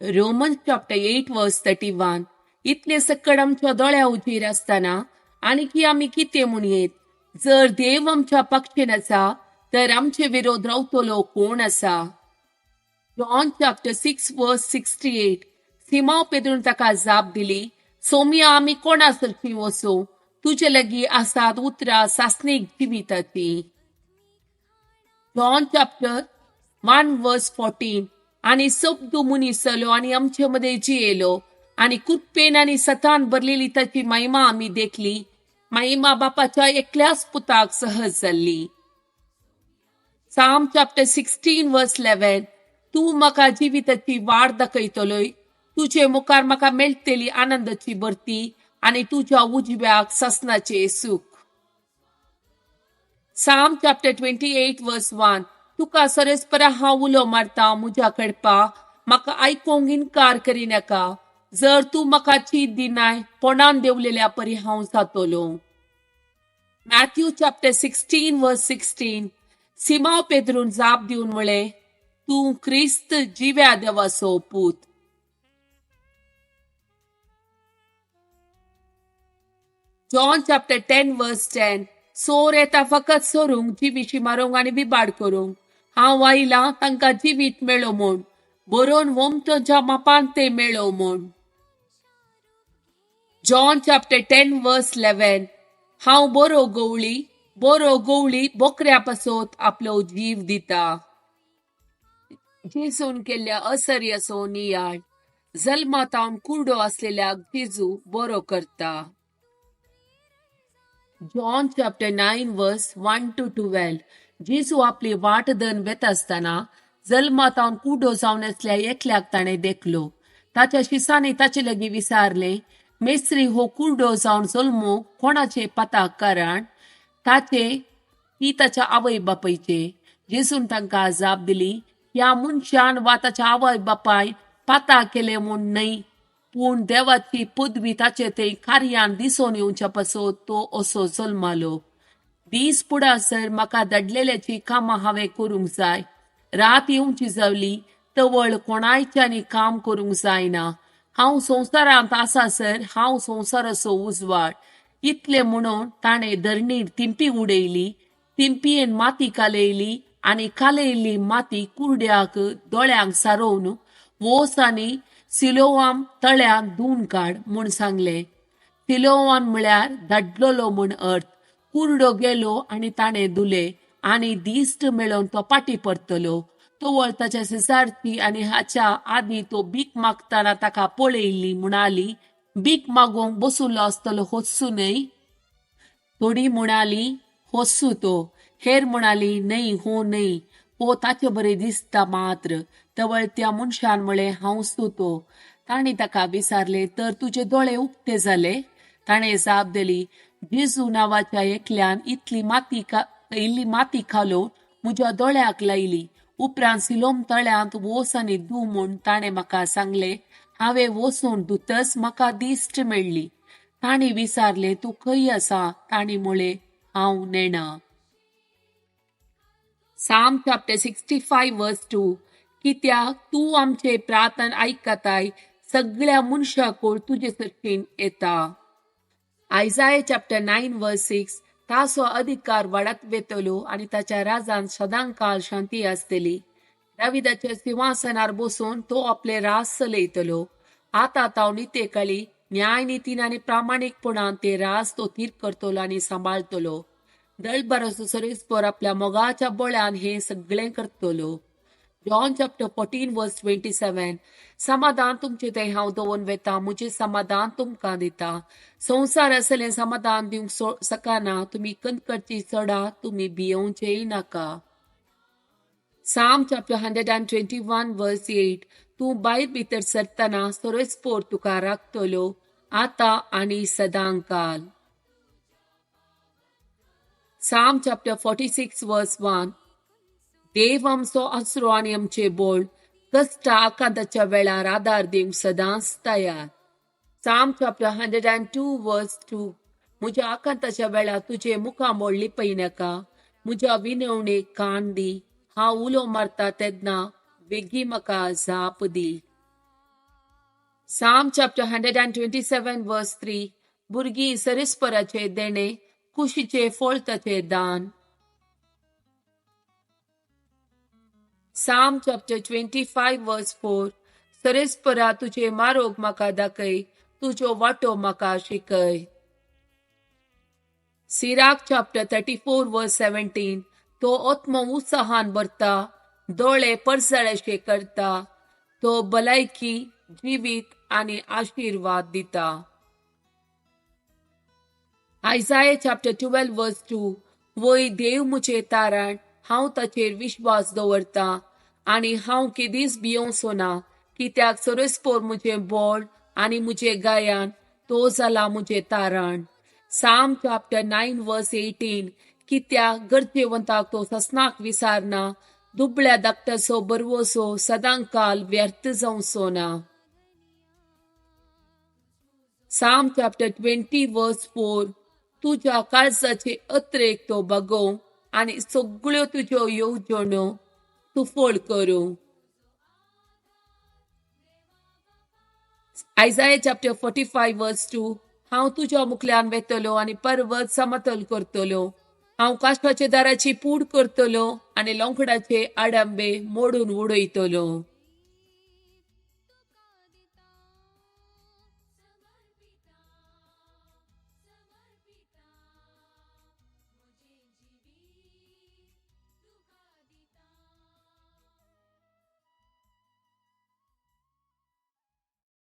Romans chapter 8 verse 31. इतले सकड आमच्या दोळ्या उजेर असताना आणखी आम्ही किती म्हणयेत, जर देव आमच्या पक्षेन असा तर आमचे विरोध रावतलो कोण असा. John chapter 6 verse 68. सिमाव पेद्रून ताका जाप दिली, सोम्या आम्ही कोणासरची वसो, तुझे लगी आसात उतरा सासणीक जिविताची. John chapter 1 verse 14. आणि सबदू मुनीस आलो आणि आमचे मध्ये जियेलो आणि कुप्पेन आणि सतान भरलेली त्याची महिमा आम्ही देखली. महिमा बापाच्या एकल्याच पुताक सहज जाल्ली. Psalm chapter 16 verse 11. तू म्हाका जिविताची वाड दाखयतलोय, तुझे मुखार म्हाका मेळटली आनंदाची भरती आणि तुझ्या उजव्याक ससनाचे सुख. Psalm chapter 28 verse 1. तुका सरस्परा हांव उलो मारता म्हज्या कडपा, म्हाका आयकोंक इन्कार करिनाका. जर तू म्हाका चीत दिनाय, पोंडान देवलेल्या परी हांव जातलो. Matthew chapter 16 verse 16. सिमाव पेद्रून जाप दिवन म्हळे, तू ख्रिस्त जिव्या देवाचो पूत. John chapter 10 verse 10. सोर येता फकत सोरूंक, जिवीशी मारूंक आणि बिबाड करूंक. हांव आयला तांकां जिवीत मेळो म्हूण, बरोवन वमतांच्या मापान ते मेळो म्हूण. John chapter 10 verse 11. हांव बरो गवळी बोकऱ्या पासोत आपलो जीव दिता. जेसून केल्ल्या असर्याचो नियाळ, जल्मातावन कुर्डो असलेल्या जेजू बरो करता. John chapter 9 verse 1 to 12. जेजू आपली वाट धन वेत असताना जल्मातावन कुर्डो जावन असल्या एकल्याक ताणे देखलो. ताच्या शिसांनी ताचे लगी विचारले, मेस्त्री हो कुर्डो जावन जल्मो कोणाचे पताक कारण ताचे की ताच्या आवय बापायचे. जेसून तांकां जाप दिली, ह्या मनशान वा ताच्या आवय बापाय पाता केले म्हूण न्हय, पूण देवाची पदवी ताचे ते कार्यान दिसून येवच्या पासत तो असो जल्मालो. दीस पुडासर म्हाका धाडलेल्याची कामां हांवें करूंक जाय. रात येवची जावली तवळ कोणायच्यानी काम करूंक जायना. हांव संवसारांत आसासर हांव संवसाराचो उजवाड. इतले म्हणून ताणें धरणीर तिंपी उडयली, तिंपयेन माती कालयली आणि कालयल्ली माती कुर्ड्याक दोळ्यांक सारोवन वोस आनी सिलोवाम तळ्यान धुवन काड म्हूण सांगले. सिलोवान म्हळ्यार धाडलोलो म्हूण अर्थ. कुर्डो गेलो आणि ताणें धुले आणि दिश्ट मेळोन तो पाटी परतलो. तोवळ ताच्या शेजारची आनी हाच्या आदी तो भीक मागताना ताका पळयल्ली म्हणाली, भीक मागोंक बसुल्लो आसतलो होस्सू न्हय. थोडी म्हणाली, होस्सू तो. हेर म्हणाली, न्हय हो न्हय, हो ताचे बरें दिसता मात्र. तवळ त्या मनशान म्हळें, हांव सुतो. तांणी ताका विचारले, तर तुजे दोळे उक्ते जाले. ताणें जाप दिली, जेजू नांवाच्या एकल्यान इल्ली माती खालोवन म्हज्या दोळ्याक लायली. उपरांत सिलोम तळ्यांत वोस आनी धू म्हूण ताणें म्हाका सांगलें. हांवें वचून धुतस म्हाका दिश्ट मेळ्ळी. तांणी विचारले, तूं खंय आसा? तांणी म्हळें, हांव नेणा. Psalm chapter 65 verse 2. कित्याक तू आमचे प्रार्थना आयकताय, सगळ्या मनशाकोळ तुजे सर्तीन येता. Isaiah chapter 9 verse 6. ताचो अधिकार वाडत वेतलो आणि ताच्या राजान सदांकाळ शांती आसतली. दाविदाच्या सिंहासनार बसून तो आपले राज चलयतलो. आता ताव नित्यकाळी न्याय नितीन आणि प्रामाणिकपणान ते राज तो थीर करतलो आणि सांबाळतलो. दळबाराचो सरस्पर आपल्या मोगाच्या बळ्यान हे सगळें करतलो. John chapter 14 verse 27. समाधान तुमचे ते हांव दवरून वेता, म्हजें समाधान तुमकां दिता. संवसार असलें समाधान दिवंक सकाना. तुमी कणकरची चडा, तुमी भियोवचेय नाका. Psalm chapter 121 verse 8. तूं भायर भितर सरतना सरस्पोर तुका राखतलो, आता आनी सदांकाल. Psalm chapter 46 verse 1. देव आमचो आसरो आनी आमचे बोळ, कश्ट आकांताच्या वेळार आदार दिवंक सदांच तयार. Psalm chapter 102 verse 2. म्हज्या आकांताच्या वेळार तुझे मुखामोळ लिपय नाका. म्हज्या विनवणेक कान दी. हांव उलो मारता तेन्ना बेगी म्हाका जाप दी. Psalm chapter 127 verse 3. भुरगीं सरिस्पराचे देणे, कुशीचे फळ ताचे दान. Psalm chapter 25 verse 4. सरिस्परा तुझे मारोग म्हाका दाखय, तुझो वाटो म्हाका शिकय. Sirach chapter 34 verse 17. तो आत्मो उत्साहान भरता, दोळे परसळेशे करता, तो भलायकी, जिवीत आणि आशीर्वाद दिता. Isaiah chapter 12 verse 2. वय देव मुझे तारण, हांव ताचेर विश्वास दवरता, आणि हांव केदीस भियोंसो ना, कित्याक सरिस्पोर मुझे बोड आणि मुझे गायान, तो जाला मुझे तारण. Psalm chapter 9 verse 18. कित्याक गरजेवंताक तो ससनाक विसारना, दुबळ्या धाकट्याचो बरवोसो सदांकाल व्यर्थ जावंसो ना. Psalm chapter 20 verse 4. तुझ्या काळजाचे अत्रेक तो बगो, आणि सगळ्यो तुज्यो येवजण्यो सुफळ करू. Isaiah chapter 45 verse 2. हांव तुझ्या मुखल्यान वेतलो आणि पर्वत समतल करतलो. हांव काश्टाचे दाराची पूड करतलो आणि लोंकडाचे आडंबे मोडून उडयतलो.